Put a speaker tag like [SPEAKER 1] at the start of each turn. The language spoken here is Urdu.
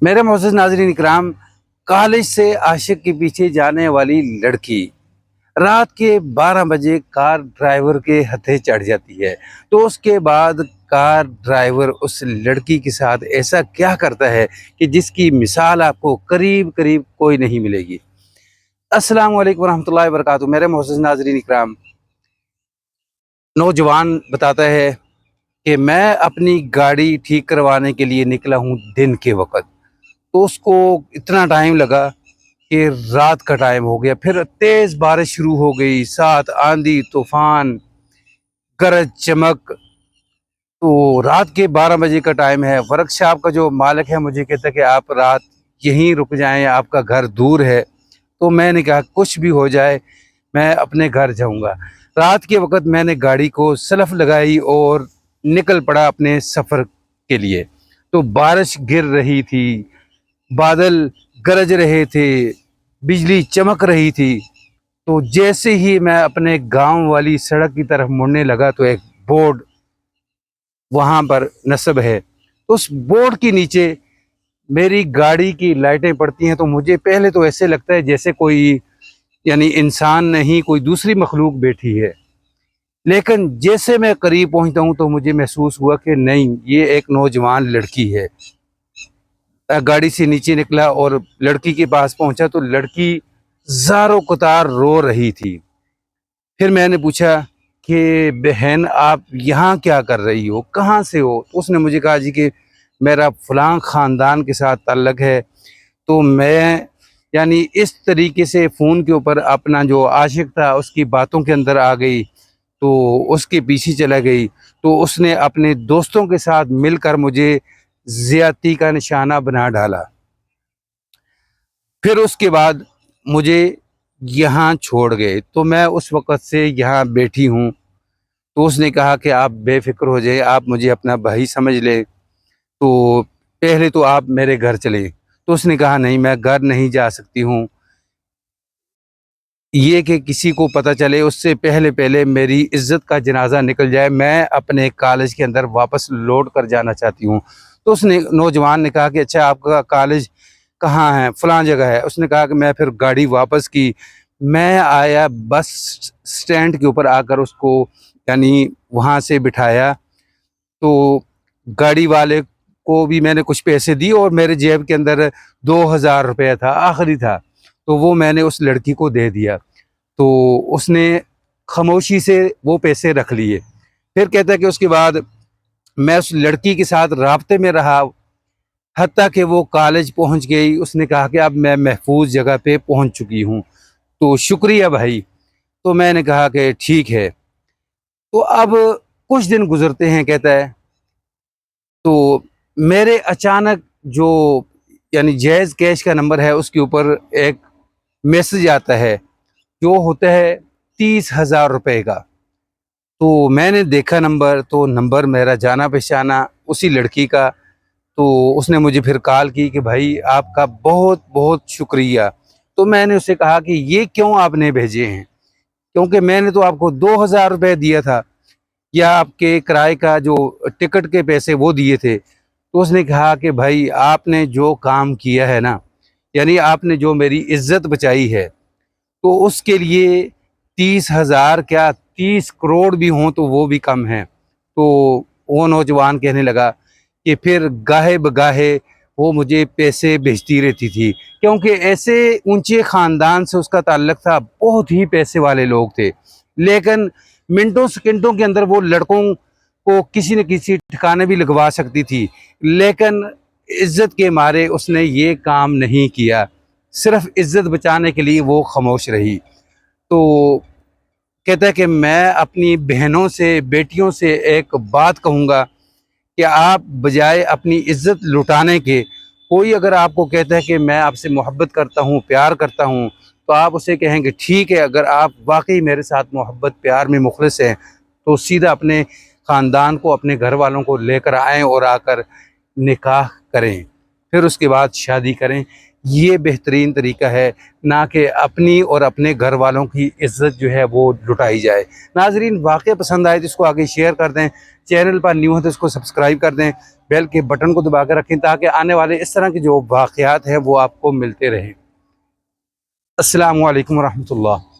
[SPEAKER 1] میرے معزز ناظرین اکرام، کالج سے عاشق کے پیچھے جانے والی لڑکی رات کے 12 بجے کار ڈرائیور کے ہتھے چڑھ جاتی ہے، تو اس کے بعد کار ڈرائیور اس لڑکی کے ساتھ ایسا کیا کرتا ہے کہ جس کی مثال آپ کو قریب قریب کوئی نہیں ملے گی۔ السلام علیکم ورحمۃ اللہ وبرکاتہ۔ میرے معزز ناظرین اکرام، نوجوان بتاتا ہے کہ میں اپنی گاڑی ٹھیک کروانے کے لیے نکلا ہوں دن کے وقت، تو اس کو اتنا ٹائم لگا کہ رات کا ٹائم ہو گیا، پھر تیز بارش شروع ہو گئی، ساتھ آندھی طوفان گرج چمک۔ تو رات کے 12 بجے کا ٹائم ہے، ورک شاپ کا جو مالک ہے مجھے کہتا ہے کہ آپ رات یہیں رک جائیں، آپ کا گھر دور ہے۔ تو میں نے کہا کچھ بھی ہو جائے میں اپنے گھر جاؤں گا۔ رات کے وقت میں نے گاڑی کو سلف لگائی اور نکل پڑا اپنے سفر کے لیے۔ تو بارش گر رہی تھی، بادل گرج رہے تھے، بجلی چمک رہی تھی۔ تو جیسے ہی میں اپنے گاؤں والی سڑک کی طرف مڑنے لگا تو ایک بورڈ وہاں پر نصب ہے، تو اس بورڈ کے نیچے میری گاڑی کی لائٹیں پڑتی ہیں۔ تو مجھے پہلے تو ایسے لگتا ہے جیسے کوئی انسان نہیں، کوئی دوسری مخلوق بیٹھی ہے، لیکن جیسے میں قریب پہنچتا ہوں تو مجھے محسوس ہوا کہ نہیں، یہ ایک نوجوان لڑکی ہے۔ گاڑی سے نیچے نکلا اور لڑکی کے پاس پہنچا تو لڑکی زاروں قطار رو رہی تھی۔ پھر میں نے پوچھا کہ بہن آپ یہاں کیا کر رہی ہو، کہاں سے ہو؟ تو اس نے مجھے کہا جی کہ میرا فلاں خاندان کے ساتھ تعلق ہے۔ تو میں اس طریقے سے فون کے اوپر اپنا جو عاشق تھا اس کی باتوں کے اندر آ گئی، تو اس کے پیچھے چلا گئی۔ تو اس نے اپنے دوستوں کے ساتھ مل کر مجھے زیادتی کا نشانہ بنا ڈالا۔ پھر اس کے بعد مجھے یہاں چھوڑ گئے، تو میں اس وقت سے یہاں بیٹھی ہوں۔ تو اس نے کہا کہ آپ بے فکر ہو جائیں، آپ مجھے اپنا بھائی سمجھ لیں، تو پہلے تو آپ میرے گھر چلیں۔ تو اس نے کہا نہیں، میں گھر نہیں جا سکتی ہوں، یہ کہ کسی کو پتہ چلے اس سے پہلے میری عزت کا جنازہ نکل جائے، میں اپنے کالج کے اندر واپس لوٹ کر جانا چاہتی ہوں۔ تو اس نے نوجوان نے کہا کہ اچھا آپ کا کالج کہاں ہے؟ فلاں جگہ ہے۔ اس نے کہا کہ میں پھر گاڑی واپس کی، میں آیا بس سٹینڈ کے اوپر آ کر اس کو وہاں سے بٹھایا۔ تو گاڑی والے کو بھی میں نے کچھ پیسے دی اور میرے جیب کے اندر 2000 روپے تھا، آخری تھا، تو وہ میں نے اس لڑکی کو دے دیا۔ تو اس نے خاموشی سے وہ پیسے رکھ لیے۔ پھر کہتا ہے کہ اس کے بعد میں اس لڑکی کے ساتھ رابطے میں رہا، حتیٰ کہ وہ کالج پہنچ گئی۔ اس نے کہا کہ اب میں محفوظ جگہ پہ پہنچ چکی ہوں، تو شکریہ بھائی۔ تو میں نے کہا کہ ٹھیک ہے۔ تو اب کچھ دن گزرتے ہیں، کہتا ہے تو میرے اچانک جو جیز کیش کا نمبر ہے اس کے اوپر ایک میسج آتا ہے جو ہوتا ہے 30,000 روپے کا۔ تو میں نے دیکھا نمبر، تو نمبر میرا جانا پہچانا اسی لڑکی کا۔ تو اس نے مجھے پھر کال کی کہ بھائی آپ کا بہت بہت شکریہ۔ تو میں نے اسے کہا کہ یہ کیوں آپ نے بھیجے ہیں، کیونکہ میں نے تو آپ کو 2000 روپے دیا تھا، یا آپ کے کرائے کا جو ٹکٹ کے پیسے وہ دیے تھے۔ تو اس نے کہا کہ بھائی آپ نے جو کام کیا ہے نا، آپ نے جو میری عزت بچائی ہے، تو اس کے لیے 30,000 کیا 30 کروڑ بھی ہوں تو وہ بھی کم ہیں۔ تو وہ نوجوان کہنے لگا کہ پھر گاہے بگاہے وہ مجھے پیسے بھیجتی رہتی تھی، کیونکہ ایسے اونچے خاندان سے اس کا تعلق تھا، بہت ہی پیسے والے لوگ تھے، لیکن منٹوں سیکنڈوں کے اندر وہ لڑکوں کو کسی نہ کسی ٹھکانے بھی لگوا سکتی تھی، لیکن عزت کے مارے اس نے یہ کام نہیں کیا، صرف عزت بچانے کے لیے وہ خاموش رہی۔ تو کہتا ہے کہ میں اپنی بہنوں سے، بیٹیوں سے ایک بات کہوں گا کہ آپ بجائے اپنی عزت لٹانے کے، کوئی اگر آپ کو کہتا ہے کہ میں آپ سے محبت کرتا ہوں، پیار کرتا ہوں، تو آپ اسے کہیں گے ٹھیک ہے، اگر آپ واقعی میرے ساتھ محبت پیار میں مخلص ہیں تو سیدھا اپنے خاندان کو، اپنے گھر والوں کو لے کر آئیں اور آ کر نکاح کریں، پھر اس کے بعد شادی کریں۔ یہ بہترین طریقہ ہے، نہ کہ اپنی اور اپنے گھر والوں کی عزت جو ہے وہ لٹائی جائے۔ ناظرین، واقعہ پسند آئے تو اس کو آگے شیئر کر دیں، چینل پر نیو ہے تو اس کو سبسکرائب کر دیں۔ بیل کے بٹن کو دبا کے رکھیں تاکہ آنے والے اس طرح کے جو واقعات ہیں وہ آپ کو ملتے رہیں۔ السلام علیکم ورحمۃ اللہ۔